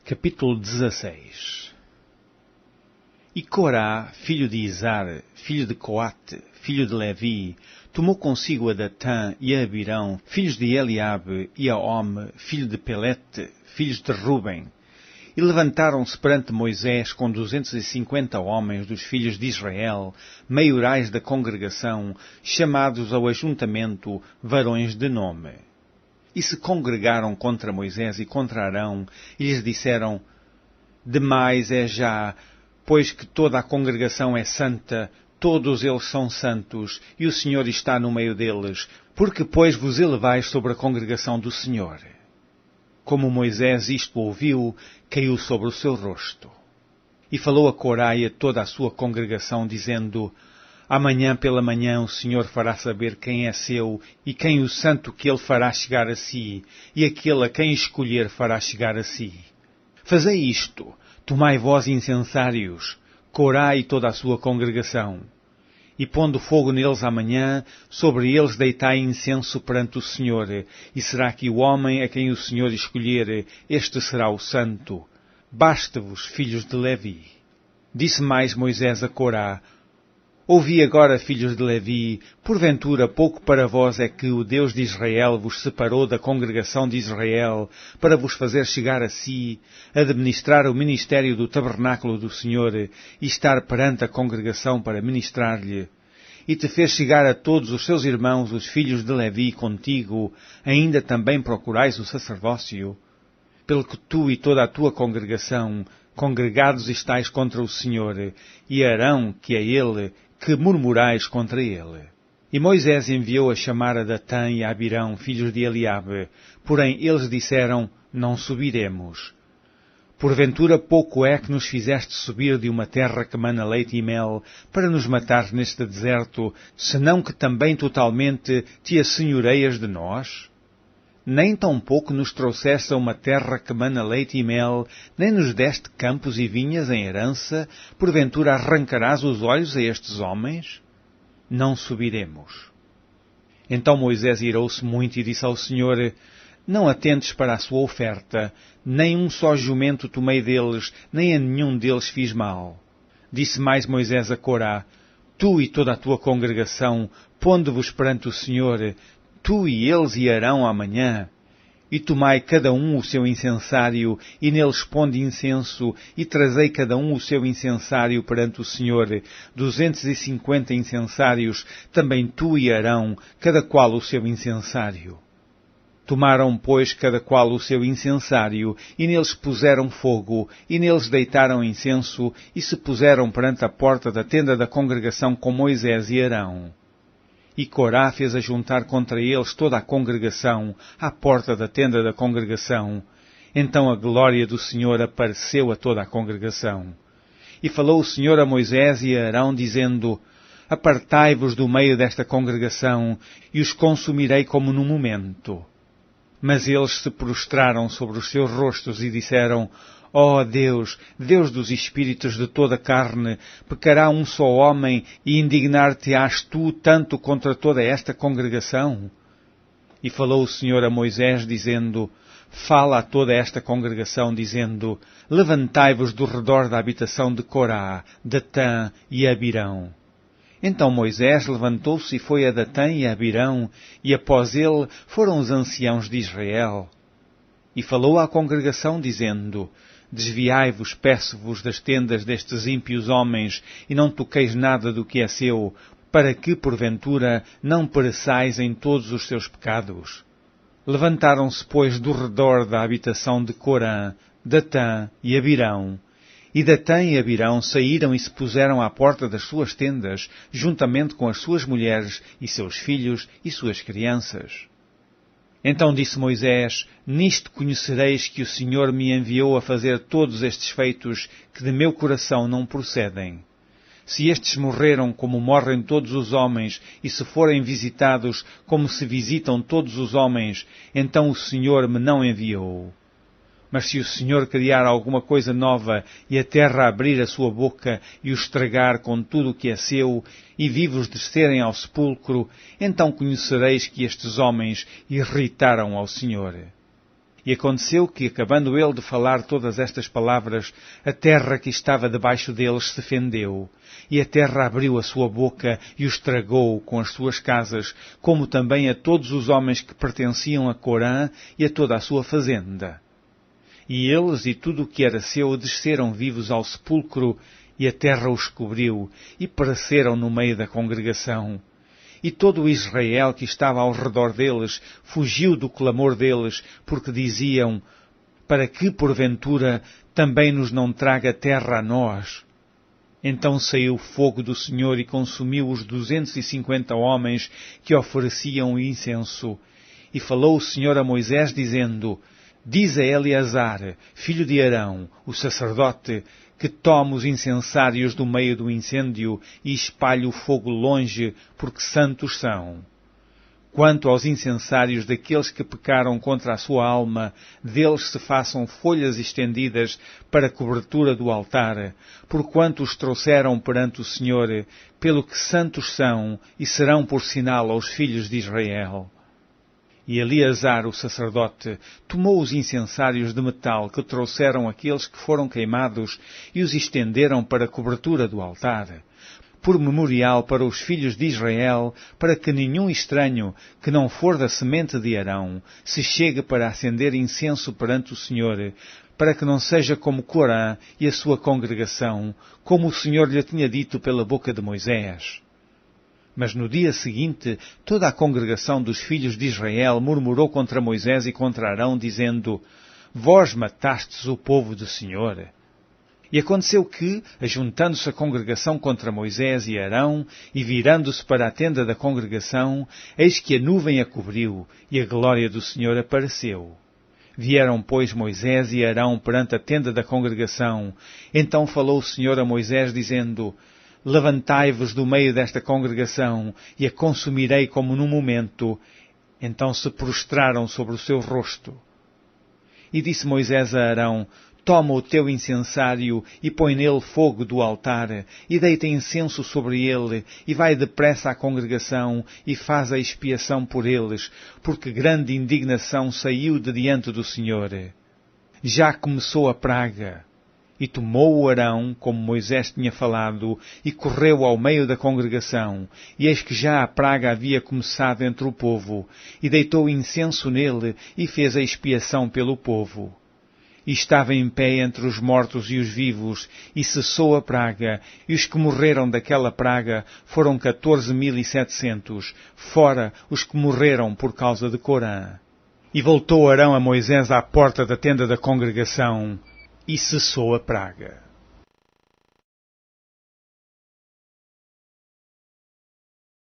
Capítulo 16. E Corá, filho de Izar, filho de Coate, filho de Levi, tomou consigo a Datã e a Abirão, filhos de Eliabe, e a Ome, filho de Pelete, filhos de Ruben, e levantaram-se perante Moisés com 250 homens dos filhos de Israel, maiorais da congregação, chamados ao ajuntamento, varões de nome. E se congregaram contra Moisés e contra Arão, e lhes disseram: Demais é já, pois que toda a congregação é santa, todos eles são santos, e o Senhor está no meio deles, porque pois vos elevais sobre a congregação do Senhor. Como Moisés isto ouviu, caiu sobre o seu rosto. E falou a Corá e a toda a sua congregação, dizendo: Amanhã pela manhã o Senhor fará saber quem é seu e quem o santo que ele fará chegar a si, e aquele a quem escolher fará chegar a si. Fazei isto, tomai vós incensários, Corá e toda a sua congregação, e pondo fogo neles amanhã, sobre eles deitai incenso perante o Senhor, e será que o homem a quem o Senhor escolher, este será o santo. Basta-vos, filhos de Levi. Disse mais Moisés a Corá: Ouvi agora, filhos de Levi, porventura pouco para vós é que o Deus de Israel vos separou da congregação de Israel, para vos fazer chegar a si, administrar o ministério do tabernáculo do Senhor, e estar perante a congregação para ministrar-lhe, e te fez chegar a todos os seus irmãos, os filhos de Levi, contigo, ainda também procurais o sacerdócio? Pelo que tu e toda a tua congregação, congregados estáis contra o Senhor, e Arão, que é ele, que murmurais contra ele. E Moisés enviou a chamar a Datã e a Abirão, filhos de Eliabe, porém eles disseram: Não subiremos. Porventura pouco é que nos fizeste subir de uma terra que mana leite e mel, para nos matar neste deserto, senão que também totalmente te assenhoreias de nós? Nem tampouco nos trouxeste a uma terra que mana leite e mel, nem nos deste campos e vinhas em herança, porventura arrancarás os olhos a estes homens? Não subiremos. Então Moisés irou-se muito e disse ao Senhor: Não atentes para a sua oferta, nem um só jumento tomei deles, nem a nenhum deles fiz mal. Disse mais Moisés a Corá: Tu e toda a tua congregação, pondo-vos perante o Senhor, tu e eles e Arão amanhã, e tomai cada um o seu incensário, e neles ponde incenso, e trazei cada um o seu incensário perante o Senhor, 250 incensários, também tu e Arão, cada qual o seu incensário. Tomaram, pois, cada qual o seu incensário, e neles puseram fogo, e neles deitaram incenso, e se puseram perante a porta da tenda da congregação com Moisés e Arão. E Corá fez ajuntar contra eles toda a congregação, à porta da tenda da congregação. Então a glória do Senhor apareceu a toda a congregação. E falou o Senhor a Moisés e a Arão, dizendo: Apartai-vos do meio desta congregação, e os consumirei como num momento. Mas eles se prostraram sobre os seus rostos e disseram: Ó Deus, Deus dos espíritos de toda a carne, pecará um só homem e indignar-te-ás tu tanto contra toda esta congregação? E falou o Senhor a Moisés, dizendo: Fala a toda esta congregação, dizendo: Levantai-vos do redor da habitação de Corá, Datã e Abirão. Então Moisés levantou-se e foi a Datã e a Abirão, e após ele foram os anciãos de Israel. E falou à congregação, dizendo: Desviai-vos, peço-vos, das tendas destes ímpios homens, e não toqueis nada do que é seu, para que, porventura, não pereçais em todos os seus pecados. Levantaram-se, pois, do redor da habitação de Corã, Datã e Abirão. E Datã e Abirão saíram e se puseram à porta das suas tendas, juntamente com as suas mulheres e seus filhos e suas crianças. Então disse Moisés: Nisto conhecereis que o Senhor me enviou a fazer todos estes feitos que de meu coração não procedem. Se estes morreram como morrem todos os homens, e se forem visitados como se visitam todos os homens, então o Senhor me não enviou. Mas se o Senhor criar alguma coisa nova, e a terra abrir a sua boca, e o estragar com tudo o que é seu, e vivos descerem ao sepulcro, então conhecereis que estes homens irritaram ao Senhor. E aconteceu que, acabando ele de falar todas estas palavras, a terra que estava debaixo deles se fendeu. E a terra abriu a sua boca e os tragou com as suas casas, como também a todos os homens que pertenciam a Corã e a toda a sua fazenda. E eles e tudo o que era seu desceram vivos ao sepulcro, e a terra os cobriu, e pereceram no meio da congregação. E todo o Israel que estava ao redor deles fugiu do clamor deles, porque diziam: para que, porventura, também nos não traga terra a nós? Então saiu fogo do Senhor e consumiu os 250 homens que ofereciam incenso. E falou o Senhor a Moisés, dizendo: diz a Eleazar, filho de Arão, o sacerdote, que tome os incensários do meio do incêndio e espalhe o fogo longe, porque santos são. Quanto aos incensários daqueles que pecaram contra a sua alma, deles se façam folhas estendidas para a cobertura do altar, porquanto os trouxeram perante o Senhor, pelo que santos são e serão por sinal aos filhos de Israel. E Eleazar, o sacerdote, tomou os incensários de metal que trouxeram aqueles que foram queimados e os estenderam para a cobertura do altar, por memorial para os filhos de Israel, para que nenhum estranho, que não for da semente de Arão, se chegue para acender incenso perante o Senhor, para que não seja como Corã e a sua congregação, como o Senhor lhe tinha dito pela boca de Moisés. Mas no dia seguinte, toda a congregação dos filhos de Israel murmurou contra Moisés e contra Arão, dizendo: vós matastes o povo do Senhor. E aconteceu que, ajuntando-se a congregação contra Moisés e Arão, e virando-se para a tenda da congregação, eis que a nuvem a cobriu, e a glória do Senhor apareceu. Vieram, pois, Moisés e Arão perante a tenda da congregação. Então falou o Senhor a Moisés, dizendo: levantai-vos do meio desta congregação, e a consumirei como num momento. Então se prostraram sobre o seu rosto. E disse Moisés a Arão: toma o teu incensário e põe nele fogo do altar, e deita incenso sobre ele, e vai depressa à congregação, e faz a expiação por eles, porque grande indignação saiu de diante do Senhor. Já começou a praga. E tomou o Arão, como Moisés tinha falado, e correu ao meio da congregação, e eis que já a praga havia começado entre o povo, e deitou incenso nele, e fez a expiação pelo povo. E estava em pé entre os mortos e os vivos, e cessou a praga, e os que morreram daquela praga foram 14.700, fora os que morreram por causa de Corã. E voltou Arão a Moisés à porta da tenda da congregação, e cessou a praga.